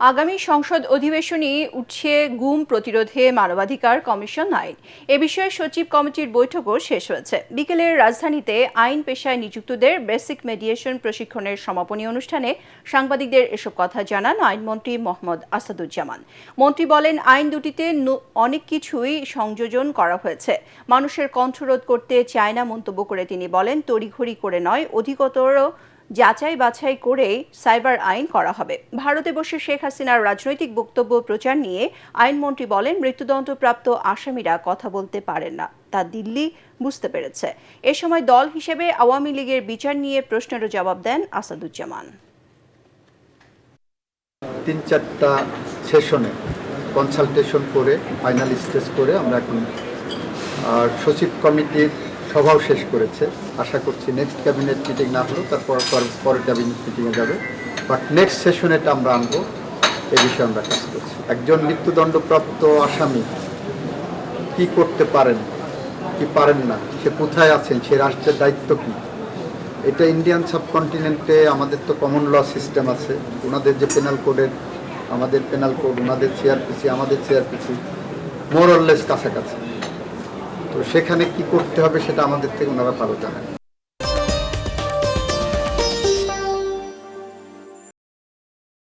আগামী সংসদ অধিবেশনে উঠছে গুম প্রতিরোধে মানবাধিকার কমিশন আইন। এ বিষয়ে সচিব কমিটির বৈঠকও শেষ হয়েছে। বিকেলে রাজধানীতে আইন পেশায় নিযুক্তদের বেসিক মেডিয়েশন প্রশিক্ষণের সমাপনী অনুষ্ঠানে সাংবাদিকদের এসব কথা জানান আইনমন্ত্রী মোহাম্মদ আসাদুজ্জামান। মন্ত্রী বলেন, আইন দুটিতে অনেক কিছুই সংযোজন করা হয়েছে। মানুষের কণ্ঠরোধ করতে চায় না মন্তব্য করে তিনি বলেন, তড়িঘড়ি করে নয়, অধিকতর যাচাই বাছাই করেই সাইবার আইন করা হবে। ভারতে বসে শেখ হাসিনার রাজনৈতিক বক্তব্য প্রচার নিয়ে আইনমন্ত্রী বলেন, মৃত্যুদণ্ডপ্রাপ্ত আসামিরা কথা বলতে পারেন না, তা দিল্লি বুঝতে পেরেছে। এ সময় দল হিসেবে আওয়ামী লীগের বিচার নিয়ে প্রশ্নেরও জবাব দেন আসাদুজ্জামান। 3-4টা সেশনে কনসালটেশন করে ফাইনাল স্টেজ করে আমরা এখন সচিব কমিটির সভাও শেষ করেছে। আশা করছি নেক্সট ক্যাবিনেট মিটিং না হলেও তারপর পরে ক্যাবিনেট মিটিংয়ে যাবে, বাট নেক্সট সেশনেটা আমরা আনবো, এই বিষয়ে আমরা কাজ করছি। একজন মৃত্যুদণ্ডপ্রাপ্ত আসামি কি করতে পারেন কি পারেন না, সে কোথায় আছেন, সে রাষ্ট্রের দায়িত্ব কী, এটা ইন্ডিয়ান সাবকন্টিনেন্টে আমাদের তো কমন ল সিস্টেম আছে। ওনাদের যে পেনাল কোডের, আমাদের পেনাল কোড, ওনাদের সিআরপিসি, আমাদের সিআরপিসি মোর অর লেস কাছাকাছি। তো সেখানে কি করতে হবে সেটা আমাদের থেকে ওনারা ভালো জানেন।